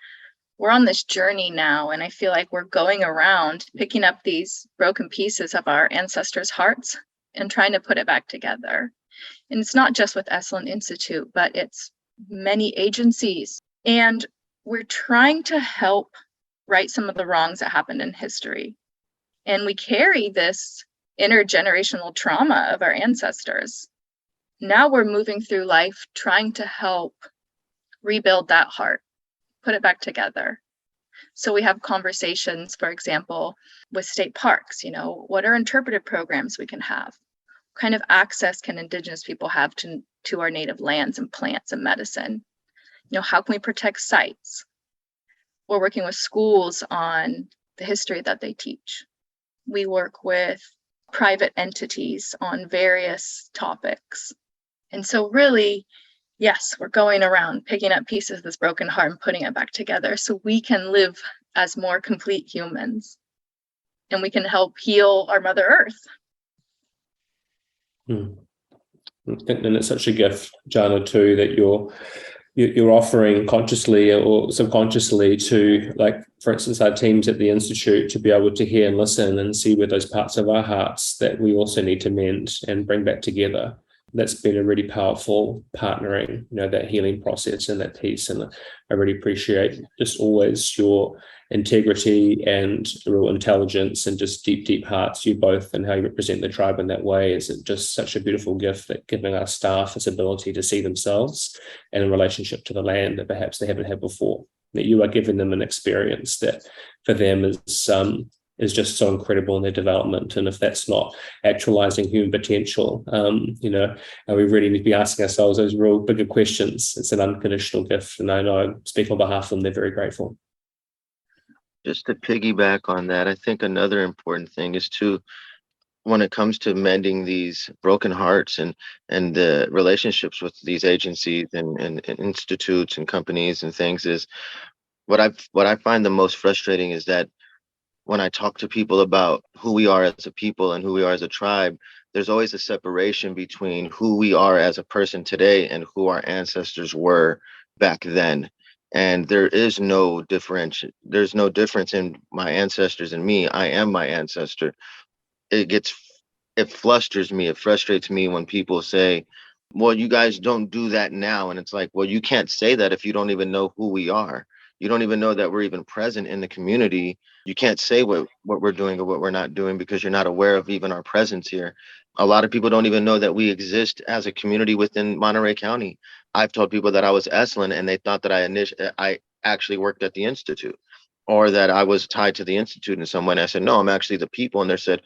we're on this journey now, and I feel like we're going around picking up these broken pieces of our ancestors' hearts and trying to put it back together. And it's not just with Esalen Institute, but it's many agencies. And we're trying to help right some of the wrongs that happened in history. And we carry this intergenerational trauma of our ancestors. Now we're moving through life trying to help rebuild that heart, put it back together. So we have conversations, for example, with state parks, what are interpretive programs we can have? What kind of access can Indigenous people have to our native lands and plants and medicine? How can we protect sites? We're working with schools on the history that they teach. We work with private entities on various topics. And so really, yes, we're going around picking up pieces of this broken heart and putting it back together so we can live as more complete humans, and we can help heal our Mother Earth. And it's such a gift, Jana, too, that you're offering consciously or subconsciously to, like, for instance, our teams at the Institute to be able to hear and listen and see where those parts of our hearts that we also need to mend and bring back together. That's been a really powerful partnering, that healing process and that piece. And I really appreciate just always your integrity and real intelligence and just deep, deep hearts, you both, and how you represent the tribe in that way is just such a beautiful gift, that giving our staff this ability to see themselves and in relationship to the land that perhaps they haven't had before, that you are giving them an experience that for them is just so incredible in their development. And if that's not actualizing human potential, we really need to be asking ourselves those real bigger questions. It's an unconditional gift. And I know I speak on behalf of them, they're very grateful. Just to piggyback on that, I think another important thing is when it comes to mending these broken hearts and the relationships with these agencies and institutes and companies and things, is what I find the most frustrating is that when I talk to people about who we are as a people and who we are as a tribe, there's always a separation between who we are as a person today and who our ancestors were back then. And there is no difference. There's no difference in my ancestors and me. I am my ancestor. It frustrates me when people say, well, you guys don't do that now. And it's like, well, you can't say that if you don't even know who we are. You don't even know that we're even present in the community. You can't say what we're doing or what we're not doing because you're not aware of even our presence here. A lot of people don't even know that we exist as a community within Monterey County. I've told people that I was Esselen and they thought that I actually worked at the Institute or that I was tied to the Institute in some way. And I said, no, I'm actually the people. And they said,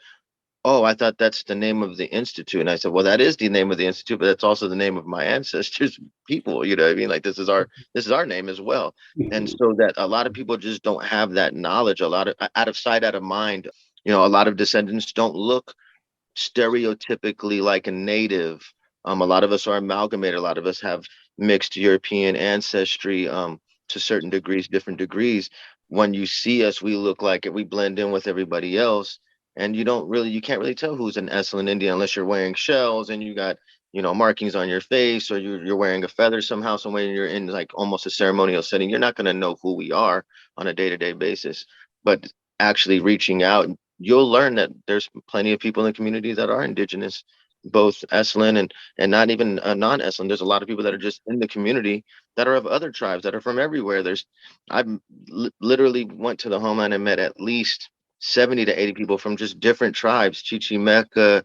oh, I thought that's the name of the Institute. And I said, well, that is the name of the Institute, but that's also the name of my ancestors' people. You know what I mean? Like this is our name as well. And so that a lot of people just don't have that knowledge, a lot of out of sight, out of mind. A lot of descendants don't look stereotypically like a native. A lot of us are amalgamated. A lot of us have mixed European ancestry to certain degrees, different degrees. When you see us, we look like it. We blend in with everybody else. And you can't really tell who's an Esselen Indian unless you're wearing shells and you got, markings on your face, or you're wearing a feather somehow, some way, and you're in like almost a ceremonial setting. You're not going to know who we are on a day-to-day basis. But actually reaching out, you'll learn that there's plenty of people in the community that are indigenous, both Esselen and not even non-Esselen. There's a lot of people that are just in the community that are of other tribes that are from everywhere. I've literally went to the homeland and met at least 70 to 80 people from just different tribes, Chichimeca,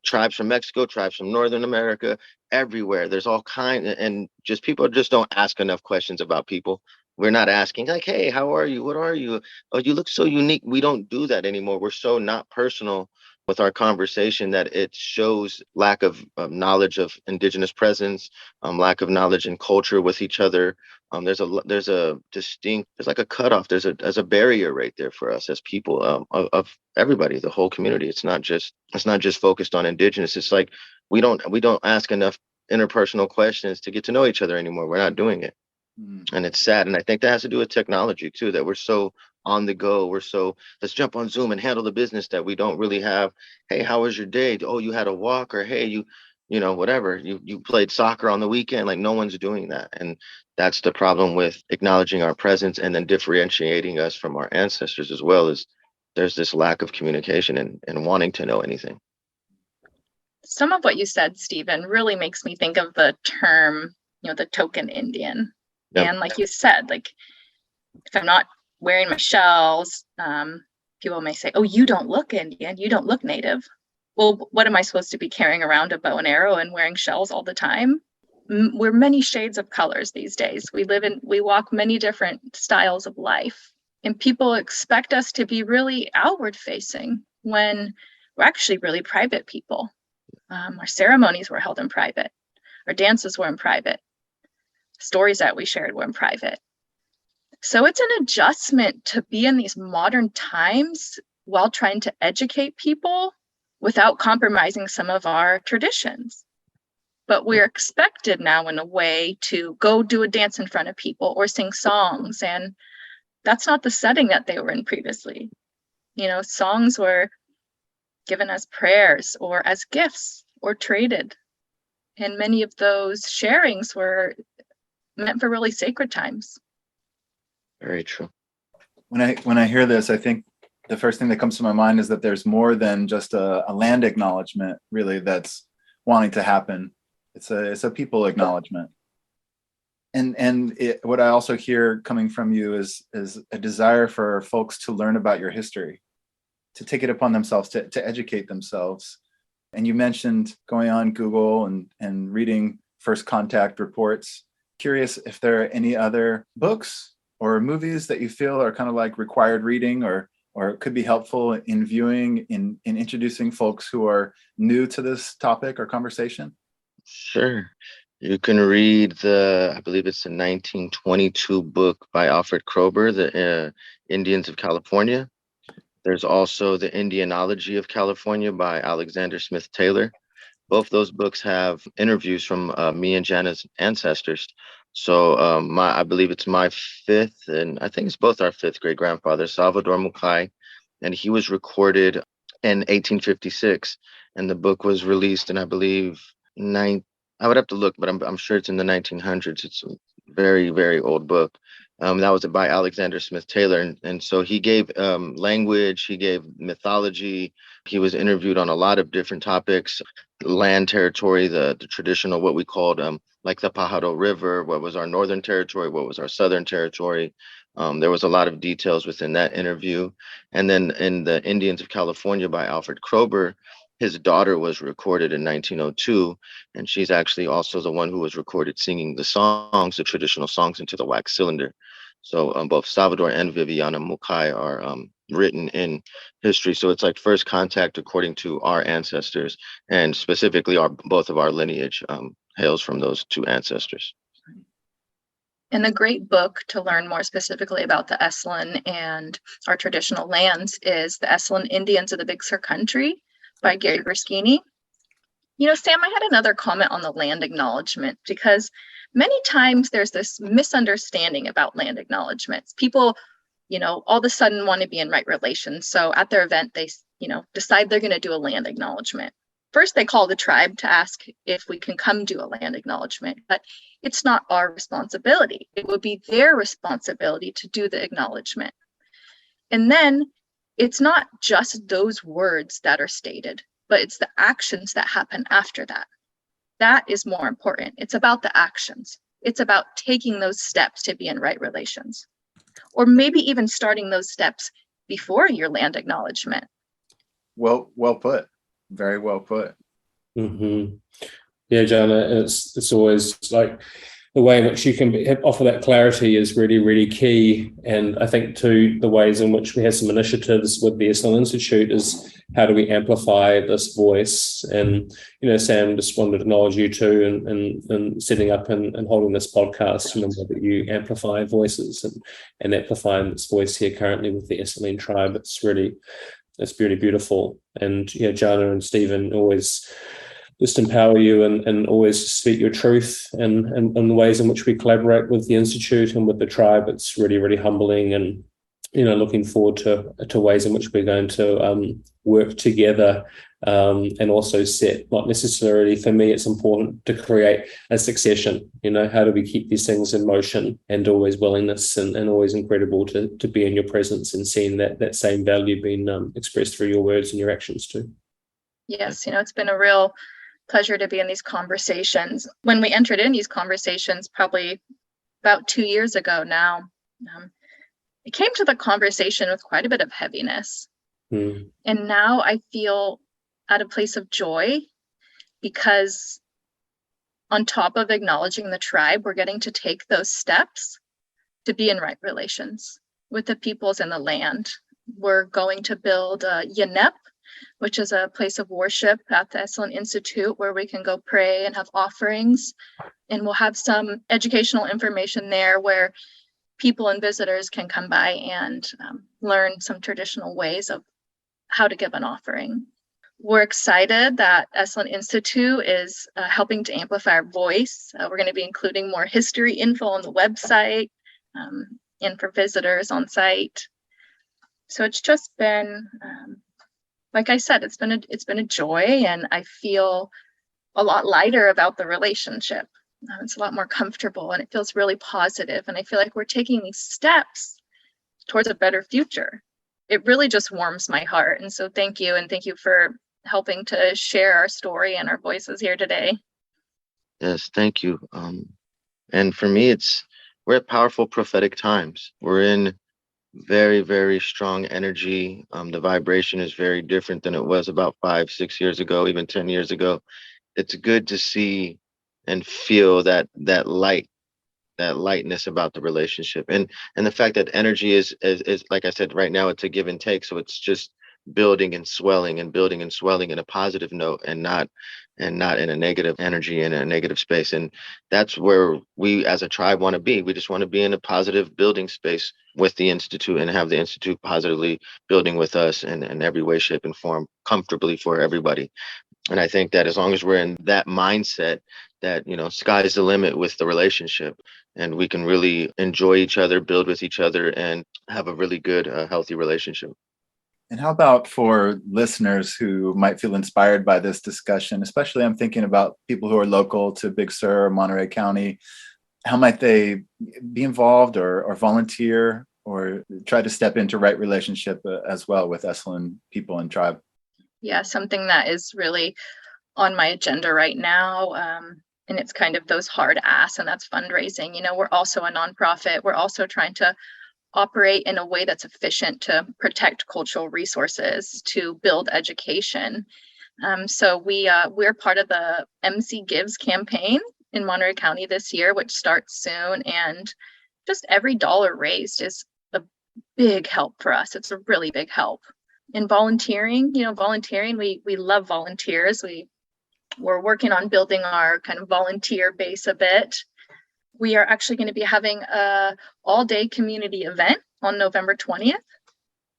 tribes from Mexico, tribes from Northern America, everywhere. There's all kinds, and just people just don't ask enough questions about people. We're not asking like, hey, how are you? What are you? Oh, you look so unique. We don't do that anymore. We're so not personal with our conversation that it shows lack of knowledge of indigenous presence, lack of knowledge and culture with each other. There's like a cutoff. There's a barrier right there for us as people of everybody, the whole community. It's not just focused on indigenous. It's like we don't ask enough interpersonal questions to get to know each other anymore. We're not doing it. And it's sad. And I think that has to do with technology too, that we're so on the go. We're so, let's jump on Zoom and handle the business, that we don't really have, hey, how was your day? Oh, you had a walk, or hey, you whatever, you played soccer on the weekend. Like no one's doing that. And that's the problem with acknowledging our presence and then differentiating us from our ancestors as well, is there's this lack of communication and wanting to know anything. Some of what you said, Stephen, really makes me think of the term, the token Indian. Yep. And like you said, like if I'm not wearing my shells, people may say, oh, you don't look Indian, you don't look native. Well, what am I supposed to be carrying around, a bow and arrow and wearing shells all the time? We're many shades of colors these days. We walk many different styles of life, and people expect us to be really outward facing when we're actually really private people. Our ceremonies were held in private. Our dances were in private. Stories that we shared were in private. So it's an adjustment to be in these modern times while trying to educate people without compromising some of our traditions. But we're expected now in a way to go do a dance in front of people or sing songs. And that's not the setting that they were in previously. Songs were given as prayers or as gifts or traded. And many of those sharings were meant for really sacred times. Very true. When I hear this, I think the first thing that comes to my mind is that there's more than just a land acknowledgement, really, that's wanting to happen. It's a people acknowledgement. What I also hear coming from you is a desire for folks to learn about your history, to take it upon themselves, to educate themselves. And you mentioned going on Google and reading first contact reports. Curious if there are any other books or movies that you feel are kind of like required reading or could be helpful in viewing, in introducing folks who are new to this topic or conversation? Sure. You can read I believe it's a 1922 book by Alfred Kroeber, The Indians of California. There's also The Indianology of California by Alexander Smith Taylor. Both those books have interviews from me and Jana's ancestors. So I believe it's my fifth, and I think it's both our fifth great grandfather, Salvador Mukai, and he was recorded in 1856, and the book was released in, I believe, I would have to look, but I'm sure it's in the 1900s. It's a very, very old book. That was by Alexander Smith Taylor, and so he gave language, he gave mythology. He was interviewed on a lot of different topics: land territory, the traditional, what we called like the Pajaro River, what was our northern territory, what was our southern territory. There was a lot of details within that interview. And then in The Indians of California by Alfred Kroeber, his daughter was recorded in 1902, and she's actually also the one who was recorded singing the traditional songs into the wax cylinder. So both Salvador and Viviana Mukai are written in history. So it's like first contact according to our ancestors, and specifically both of our lineage hails from those two ancestors. And a great book to learn more specifically about the Esselen and our traditional lands is The Esselen Indians of the Big Sur Country by Gary Briskini. You know, Sam, I had another comment on the land acknowledgement, because many times there's this misunderstanding about land acknowledgements. People, all of a sudden want to be in right relations. So at their event, they, decide they're going to do a land acknowledgement. First, they call the tribe to ask if we can come do a land acknowledgement, but it's not our responsibility. It would be their responsibility to do the acknowledgement. And then it's not just those words that are stated, but it's the actions that happen after that. That is more important. It's about the actions. It's about taking those steps to be in right relations, or maybe even starting those steps before your land acknowledgement. Well put. Very well put. Mm-hmm. Yeah, Jana, it's always like the way in which you can offer that clarity is really, really key. And I think too, the ways in which we have some initiatives with the Esalen Institute is how do we amplify this voice? And, Sam, just wanted to acknowledge you too and setting up and holding this podcast, that you amplify voices and amplifying this voice here currently with the Esselen tribe. It's really beautiful. And Jana and Stephen always just empower you and always speak your truth and the ways in which we collaborate with the Institute and with the tribe. It's really, really humbling, and looking forward to ways in which we're going to work together and also set, not necessarily for me, it's important to create a succession. How do we keep these things in motion, and always willingness and always incredible to be in your presence and seeing that same value being expressed through your words and your actions too. Yes, it's been a real pleasure to be in these conversations. When we entered in these conversations, probably about 2 years ago now, it came to the conversation with quite a bit of heaviness. And now I feel at a place of joy, because on top of acknowledging the tribe, we're getting to take those steps to be in right relations with the peoples and the land. We're going to build a Yanep, which is a place of worship at the Esalen Institute where we can go pray and have offerings. And we'll have some educational information there where people and visitors can come by and learn some traditional ways of how to give an offering. We're excited that Esalen Institute is helping to amplify our voice. We're going to be including more history info on the website and for visitors on site. So it's just been, like I said, it's been a joy, and I feel a lot lighter about the relationship. It's a lot more comfortable, and it feels really positive. And I feel like we're taking these steps towards a better future. It really just warms my heart. And so thank you. And thank you for helping to share our story and our voices here today. Yes, thank you. And for me, we're at powerful prophetic times. We're in very, very strong energy. The vibration is very different than it was about 5-6 years ago, even 10 years ago. It's good to see and feel that lightness about the relationship, and the fact that energy is like I said, right now it's a give and take. So it's just building and swelling in a positive note, and not in a negative energy, in a negative space. And that's where we as a tribe want to be. We just want to be in a positive building space with the Institute, and have the Institute positively building with us in every way, shape, and form, comfortably for everybody. And I think that as long as we're in that mindset, that, sky's the limit with the relationship, and we can really enjoy each other, build with each other, and have a really good, healthy relationship. And how about for listeners who might feel inspired by this discussion, especially I'm thinking about people who are local to Big Sur or Monterey County, how might they be involved or volunteer or try to step into right relationship as well with Esselen people and tribe? Yeah, something that is really on my agenda right now. And it's kind of those hard asks, and that's fundraising. We're also a nonprofit. We're also trying to operate in a way that's efficient to protect cultural resources, to build education. So we're part of the MC Gives campaign in Monterey County this year, which starts soon. And just every dollar raised is a big help for us. It's a really big help. In volunteering, we love volunteers. We're working on building our kind of volunteer base a bit. We are actually going to be having a all-day community event on November 20th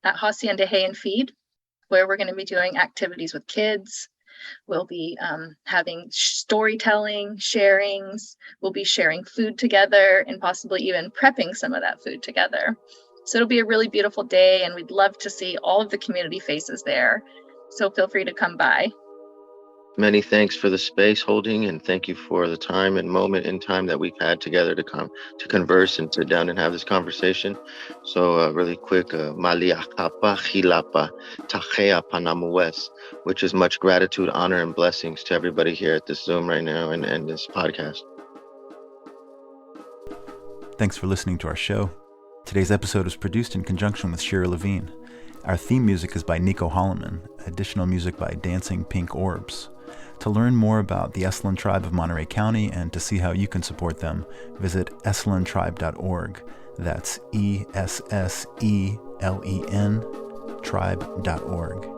at Hacienda Hay and Feed, where we're going to be doing activities with kids. We'll be having storytelling, sharings. We'll be sharing food together, and possibly even prepping some of that food together. So it'll be a really beautiful day, and we'd love to see all of the community faces there. So feel free to come by. Many thanks for the space holding, and thank you for the time and moment in time that we've had together to come to converse and sit down and have this conversation. So really quick, Maliakapa Hilapa Tachea Panamues, which is much gratitude, honor, and blessings to everybody here at this Zoom right now and this podcast. Thanks for listening to our show. Today's episode was produced in conjunction with Shira Levine. Our theme music is by Nico Holloman, additional music by Dancing Pink Orbs. To learn more about the Esselen Tribe of Monterey County and to see how you can support them, visit esselentribe.org. That's ESSELEN tribe.org.